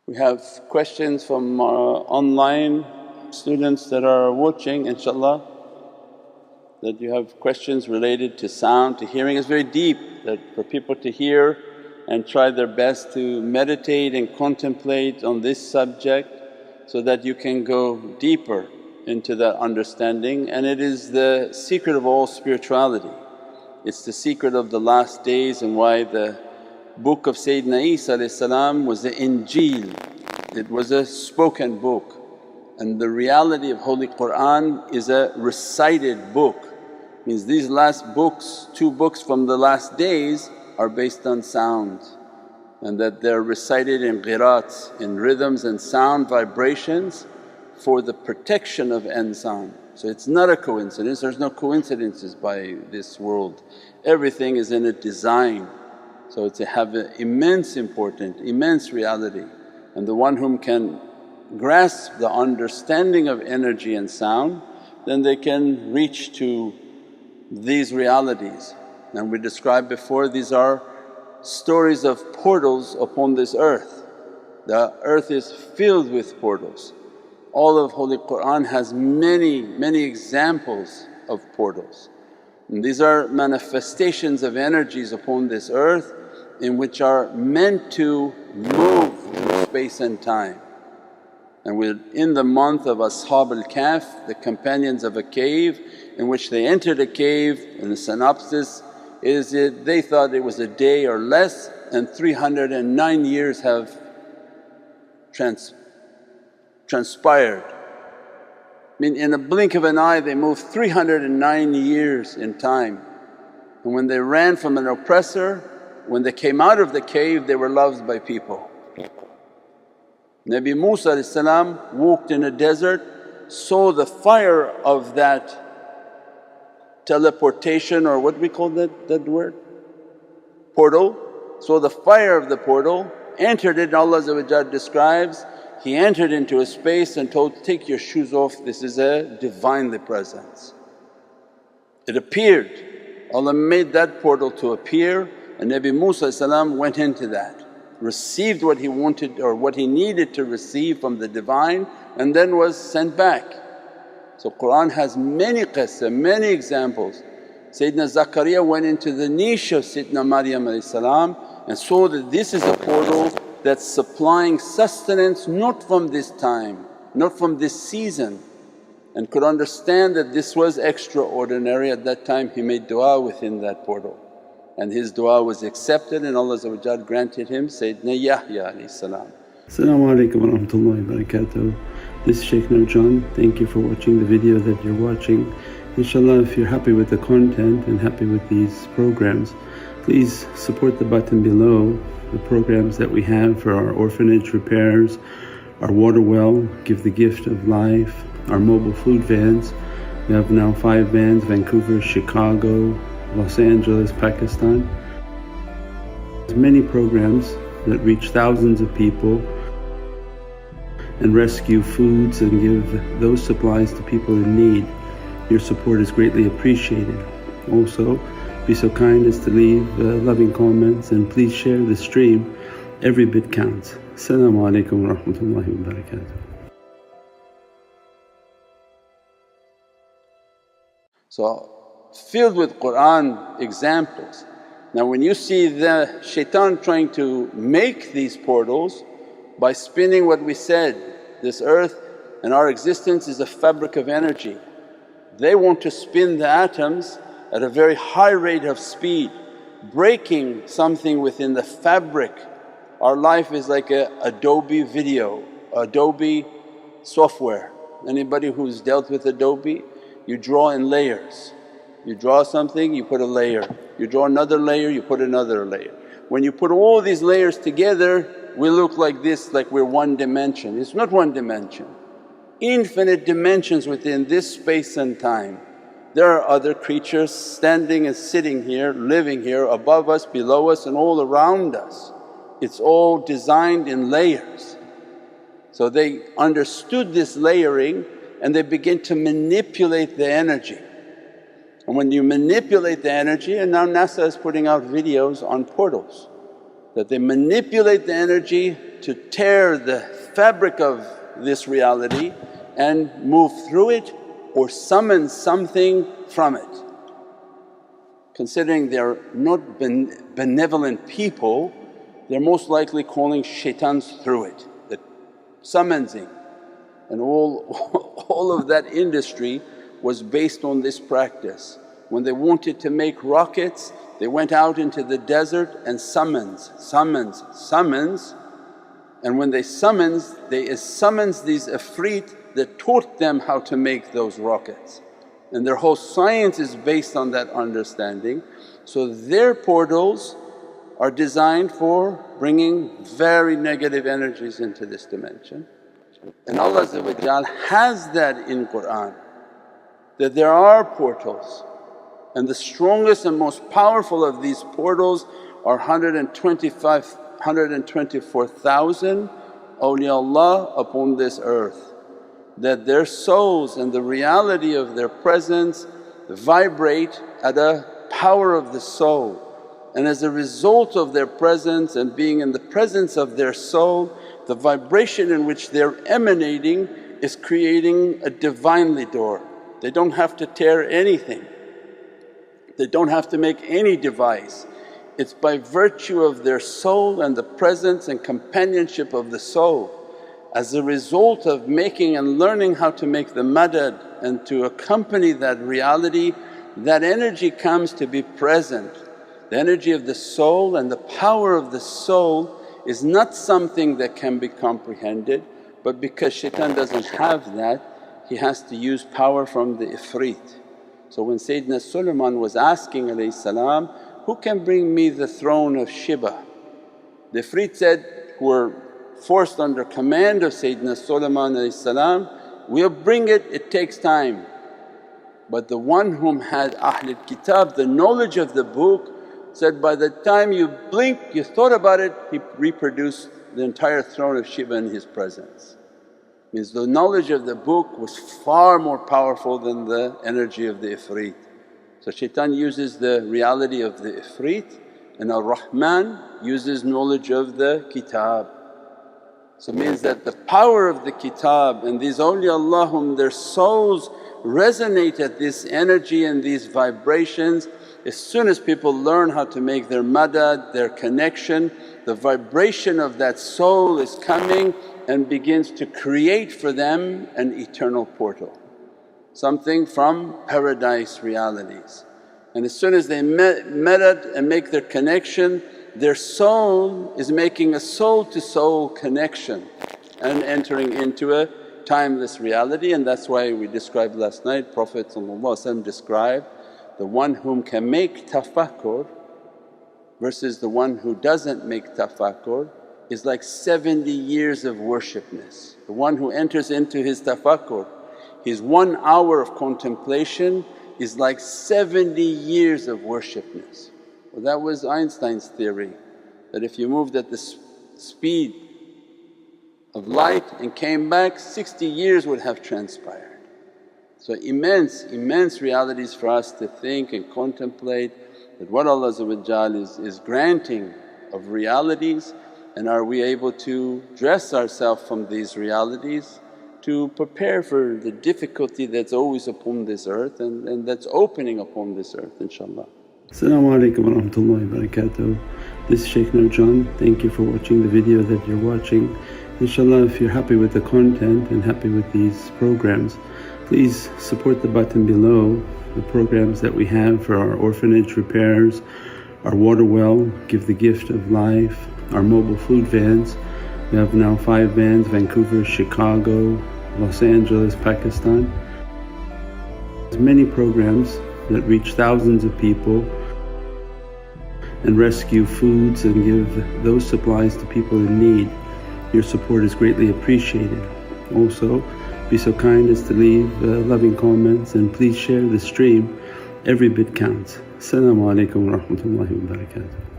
We have questions from online students that are watching, inshaAllah, that you have questions related to sound, to hearing. It's very deep, that for people to hear and try their best to meditate and contemplate on this subject so that you can go deeper into that understanding. And it is the secret of all spirituality. It's the secret of the last days, and why the book of Sayyidina Isa was the Injeel. It was a spoken book, and the reality of Holy Qur'an is a recited book. Means these last books, 2 books from the last days are based on sound, and that they're recited in qirats, in rhythms and sound vibrations for the protection of insan. So it's not a coincidence, there's no coincidences by this world, everything is in a design. So it's have an immense importance, immense reality, and the one whom can grasp the understanding of energy and sound, then they can reach to these realities. And we described before, these are stories of portals upon this earth. The earth is filled with portals. All of Holy Qur'an has many examples of portals. And these are manifestations of energies upon this earth in which are meant to move through space and time. And we're in the month of Ashab al-Kahf, the companions of a cave, in which they entered a cave, and the synopsis is they thought it was a day or less, and 309 years have transpired. I mean, in a blink of an eye they moved 309 years in time. And when they ran from an oppressor, when they came out of the cave, they were loved by people. Nabi Musa walked in a desert, saw the fire of that teleportation, or what we call that word? Portal. Saw the fire of the portal, entered it. Allah describes, he entered into a space and told, "Take your shoes off, this is a Divinely presence." It appeared, Allah made that portal to appear, and Nabi Musa went into that, received what he wanted or what he needed to receive from the Divine, and then was sent back. So Qur'an has many qissa, many examples. Sayyidina Zakaria went into the niche of Sayyidina Maryam and saw that this is a portal that's supplying sustenance not from this time, not from this season, and could understand that this was extraordinary. At that time he made du'a within that portal, and his du'a was accepted, and Allah granted him Sayyidina Yahya. As-salamu alaykum wa rahmatullahi wa barakatuh. This is Shaykh Nurjan. Thank you for watching the video that you're watching. InshaAllah, if you're happy with the content and happy with these programs, please support the button below, the programs that we have for our orphanage repairs, our water well, Give the Gift of Life, our mobile food vans. We have now 5 vans: Vancouver, Chicago, Los Angeles, Pakistan. There's many programs that reach thousands of people and rescue foods and give those supplies to people in need. Your support is greatly appreciated. Also, be so kind as to leave loving comments, and please share the stream. Every bit counts. As-salamu alaykum wa rahmatullahi wa barakatuh. So filled with Qur'an examples. Now when you see the shaitan trying to make these portals by spinning what we said, this earth and our existence is a fabric of energy. They want to spin the atoms at a very high rate of speed, breaking something within the fabric. Our life is like a Adobe video, Adobe software. Anybody who's dealt with Adobe, you draw in layers. You draw something, you put a layer, you draw another layer, you put another layer. When you put all these layers together, we look like this, like we're one dimension. It's not one dimension, infinite dimensions within this space and time. There are other creatures standing and sitting here, living here, above us, below us and all around us. It's all designed in layers. So they understood this layering and they begin to manipulate the energy. And when you manipulate the energy, and now NASA is putting out videos on portals, that they manipulate the energy to tear the fabric of this reality and move through it or summon something from it. Considering they're not benevolent people, they're most likely calling shaitans through it, the summoning. And all of that industry was based on this practice. When they wanted to make rockets, they went out into the desert and summons. And when they summons these Ifrit that taught them how to make those rockets. And their whole science is based on that understanding. So their portals are designed for bringing very negative energies into this dimension. And Allah has that in Qur'an, that there are portals, and the strongest and most powerful of these portals are 124,000 awliyaullah upon this earth, that their souls and the reality of their presence vibrate at a power of the soul. And as a result of their presence and being in the presence of their soul, the vibration in which they're emanating is creating a Divinely door. They don't have to tear anything, they don't have to make any device. It's by virtue of their soul and the presence and companionship of the soul. As a result of making and learning how to make the madad and to accompany that reality, that energy comes to be present. The energy of the soul and the power of the soul is not something that can be comprehended, but because shaitan doesn't have that, he has to use power from the Ifrit. So when Sayyidina Sulaiman was asking salam, who can bring me the throne of Shiba? The Ifrit said, who were forced under command of Sayyidina Sulaiman salam, we'll bring it, it takes time. But the one whom had Ahlul Kitab, the knowledge of the book, said, by the time you blink, you thought about it, he reproduced the entire throne of Shiba in his presence. Means the knowledge of the book was far more powerful than the energy of the Ifrit. So shaitan uses the reality of the Ifrit, and Ar-Rahman uses knowledge of the Kitab. So it means that the power of the Kitab and these awliyaullah whom their souls resonate at this energy and these vibrations, as soon as people learn how to make their madad, their connection, the vibration of that soul is coming and begins to create for them an eternal portal, something from paradise realities. And as soon as they madad and make their connection, their soul is making a soul to soul connection and entering into a timeless reality. And that's why we described last night, Prophet described the one whom can make tafakkur versus the one who doesn't make tafakkur is like 70 years of worshipness. The one who enters into his tafakkur, his 1 hour of contemplation is like 70 years of worshipness. Well, that was Einstein's theory, that if you moved at the speed of light and came back, 60 years would have transpired. So immense realities for us to think and contemplate that what Allah is granting of realities, and are we able to dress ourselves from these realities to prepare for the difficulty that's always upon this earth and that's opening upon this earth, inshaAllah. As-salamu alaykum wa rahmatullahi wa barakatuh. This is Shaykh Nurjan. Thank you for watching the video that you're watching. InshaAllah, if you're happy with the content and happy with these programs, please support the button below, the programs that we have for our orphanage repairs, our water well, Give the Gift of Life, our mobile food vans. We have now 5 vans, Vancouver, Chicago, Los Angeles, Pakistan. There's many programs that reach thousands of people and rescue foods and give those supplies to people in need. Your support is greatly appreciated. Also, be so kind as to leave loving comments and please share the stream. Every bit counts. As-salamu alaykum wa rahmatullahi wa barakatuh.